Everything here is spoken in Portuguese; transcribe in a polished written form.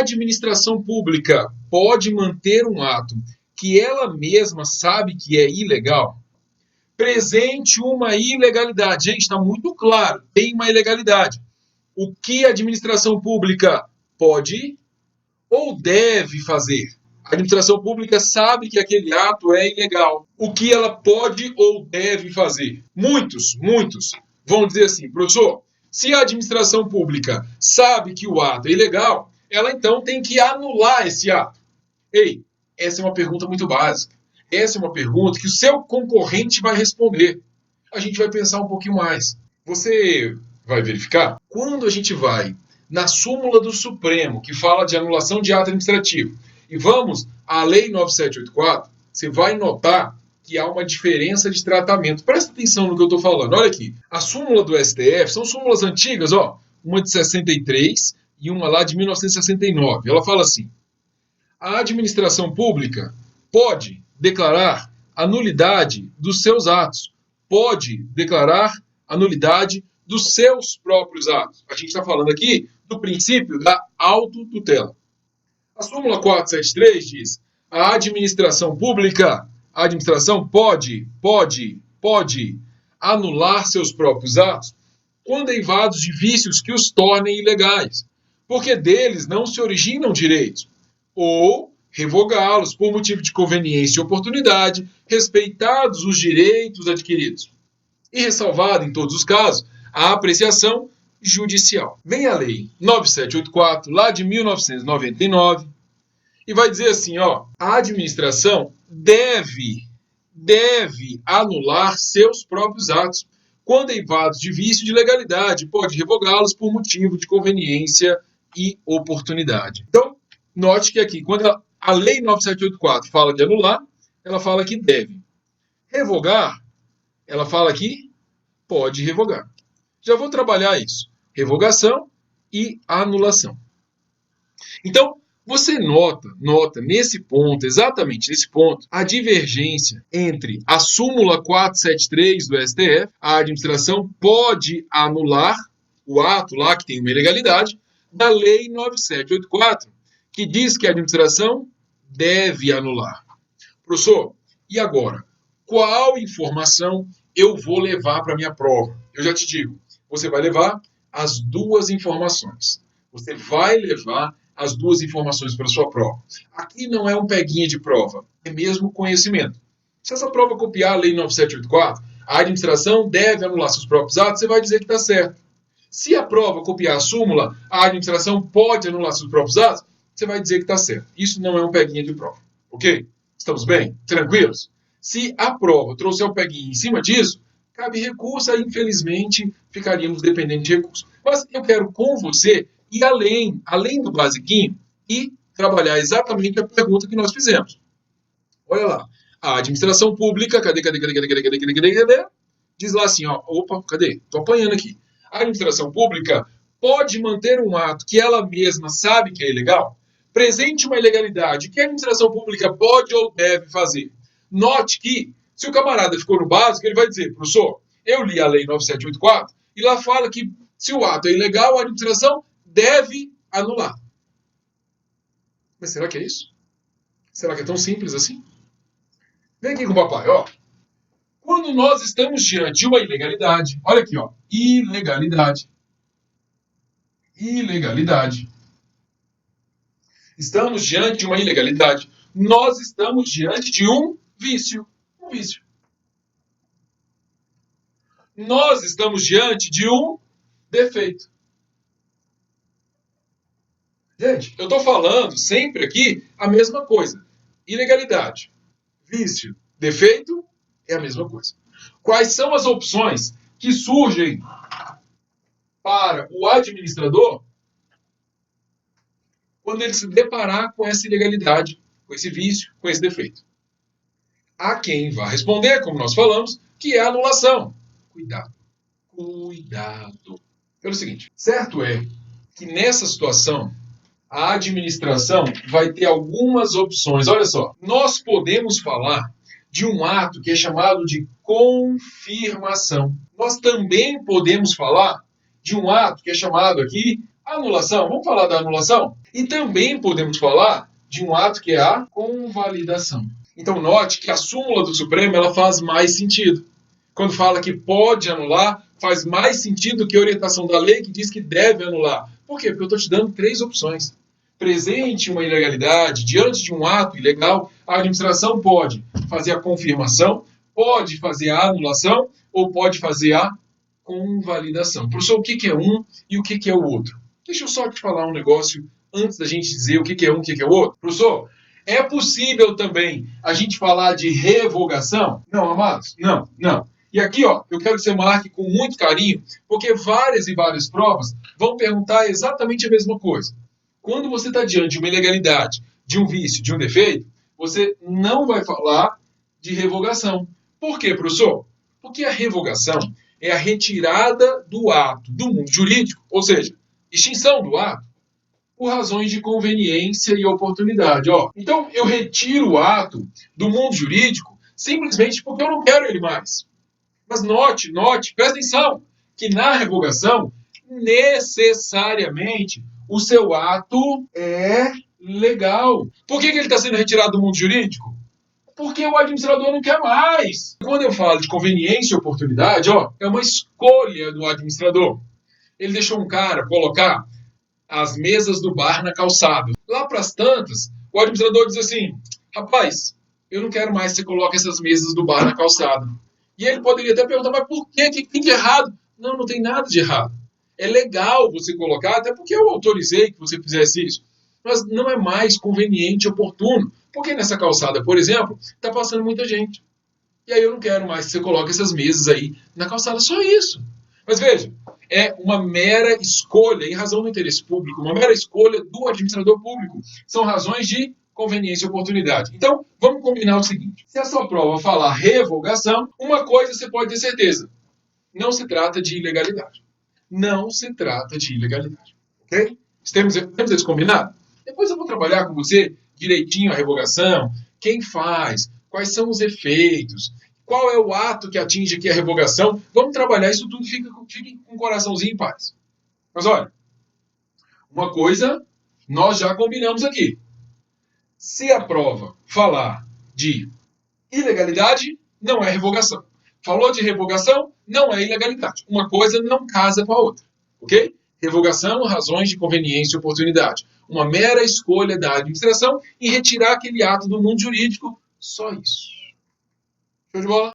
A administração pública pode manter um ato que ela mesma sabe que é ilegal? Presente uma ilegalidade. Gente, está muito claro, tem uma ilegalidade. O que a administração pública pode ou deve fazer? A administração pública sabe que aquele ato é ilegal. O que ela pode ou deve fazer? Muitos vão dizer assim, professor, se a administração pública sabe que o ato é ilegal, ela então tem que anular esse ato. Ei, essa é uma pergunta muito básica. Essa é uma pergunta que o seu concorrente vai responder. A gente vai pensar um pouquinho mais. Você vai verificar? Quando a gente vai na súmula do Supremo, que fala de anulação de ato administrativo, e vamos à Lei 9784, você vai notar que há uma diferença de tratamento. Presta atenção no que eu estou falando. Olha aqui. A súmula do STF são súmulas antigas, ó. Uma de 63 e uma lá de 1969. Ela fala assim: a administração pública pode declarar a nulidade dos seus atos, pode declarar a nulidade dos seus próprios atos. A gente está falando aqui do princípio da autotutela. A súmula 473 diz: a administração pública, a administração pode anular seus próprios atos quando derivados de vícios que os tornem ilegais, porque deles não se originam direitos, ou revogá-los por motivo de conveniência e oportunidade, respeitados os direitos adquiridos. E ressalvado, em todos os casos, a apreciação judicial. Vem a Lei 9784, lá de 1999, e vai dizer assim, ó, a administração deve anular seus próprios atos, quando derivados de vício de legalidade, pode revogá-los por motivo de conveniência e oportunidade. Então, note que aqui, quando a Lei 9784 fala de anular, ela fala que deve. Revogar, ela fala que pode revogar. Já vou trabalhar isso. Revogação e anulação. Então, você nota nesse ponto, exatamente nesse ponto, a divergência entre a súmula 473 do STF, a administração pode anular o ato lá que tem uma ilegalidade, da Lei 9784, que diz que a administração deve anular. Professor, e agora? Qual informação eu vou levar para a minha prova? Eu já te digo, você vai levar as duas informações. Você vai levar as duas informações para a sua prova. Aqui não é um peguinha de prova, é mesmo conhecimento. Se essa prova copiar a Lei 9784, a administração deve anular seus próprios atos, você vai dizer que está certo. Se a prova copiar a súmula, a administração pode anular seus próprios atos, você vai dizer que está certo. Isso não é um peguinha de prova. Ok? Estamos bem? Tranquilos? Se a prova trouxer um peguinha em cima disso, cabe recurso, aí infelizmente ficaríamos dependendo de recurso. Mas eu quero com você ir além do basiquinho e trabalhar exatamente a pergunta que nós fizemos. Olha lá. A administração pública, cadê? Diz lá assim, ó, opa, cadê? Tô apanhando aqui. A administração pública pode manter um ato que ela mesma sabe que é ilegal? Presente uma ilegalidade, o que a administração pública pode ou deve fazer? Note que, se o camarada ficou no básico, ele vai dizer, professor, eu li a Lei 9784 e lá fala que se o ato é ilegal, a administração deve anular. Mas será que é isso? Será que é tão simples assim? Vem aqui com o papai, ó. Quando nós estamos diante de uma ilegalidade, olha aqui, ó, ilegalidade. Estamos diante de uma ilegalidade. Nós estamos diante de um vício. Nós estamos diante de um defeito. Gente, eu estou falando sempre aqui a mesma coisa. Ilegalidade, vício, defeito é a mesma coisa. Quais são as opções que surgem para o administrador quando ele se deparar com essa ilegalidade, com esse vício, com esse defeito? Há quem vai responder, como nós falamos, que é a anulação. Cuidado. Pelo seguinte, certo é que nessa situação a administração vai ter algumas opções. Olha só, nós podemos falar de um ato que é chamado de confirmação. Nós também podemos falar de um ato que é chamado aqui Anulação, vamos falar da anulação? E também podemos falar de um ato que é a convalidação. Então note que a súmula do Supremo ela faz mais sentido. Quando fala que pode anular, faz mais sentido que a orientação da lei que diz que deve anular. Por quê? Porque eu estou te dando 3 opções. Presente uma ilegalidade, diante de um ato ilegal, a administração pode fazer a confirmação, pode fazer a anulação ou pode fazer a convalidação. Professor, o que é um e o que é o outro? Deixa eu só te falar um negócio antes da gente dizer o que é um e o que é o outro. Professor, é possível também a gente falar de revogação? Não, amados? Não. E aqui, ó, eu quero que você marque com muito carinho, porque várias e várias provas vão perguntar exatamente a mesma coisa. Quando você está diante de uma ilegalidade, de um vício, de um defeito, você não vai falar de revogação. Por quê, professor? Porque a revogação é a retirada do ato do mundo jurídico, ou seja, extinção do ato, por razões de conveniência e oportunidade. Ó, então, eu retiro o ato do mundo jurídico simplesmente porque eu não quero ele mais. Mas note, presta atenção, que na revogação, necessariamente, o seu ato é legal. Por que ele está sendo retirado do mundo jurídico? Porque o administrador não quer mais. Quando eu falo de conveniência e oportunidade, ó, é uma escolha do administrador. Ele deixou um cara colocar as mesas do bar na calçada. Lá para as tantas, o administrador diz assim, rapaz, eu não quero mais que você coloque essas mesas do bar na calçada. E ele poderia até perguntar, mas por quê? O que tem de errado? Não tem nada de errado. É legal você colocar, até porque eu autorizei que você fizesse isso. Mas não é mais conveniente e oportuno. Porque nessa calçada, por exemplo, está passando muita gente. E aí eu não quero mais que você coloque essas mesas aí na calçada, só isso. Mas veja, é uma mera escolha, em razão do interesse público, uma mera escolha do administrador público. São razões de conveniência e oportunidade. Então, vamos combinar o seguinte. Se a sua prova falar revogação, uma coisa você pode ter certeza. Não se trata de ilegalidade. Não se trata de ilegalidade. Ok? Temos isso combinado? Depois eu vou trabalhar com você direitinho a revogação, quem faz, quais são os efeitos, qual é o ato que atinge aqui a revogação. Vamos trabalhar isso tudo, fique com o coraçãozinho em paz. Mas olha, uma coisa nós já combinamos aqui. Se a prova falar de ilegalidade, não é revogação. Falou de revogação, não é ilegalidade. Uma coisa não casa com a outra. Ok? Revogação, razões de conveniência e oportunidade. Uma mera escolha da administração em retirar aquele ato do mundo jurídico. Só isso. Show de bola?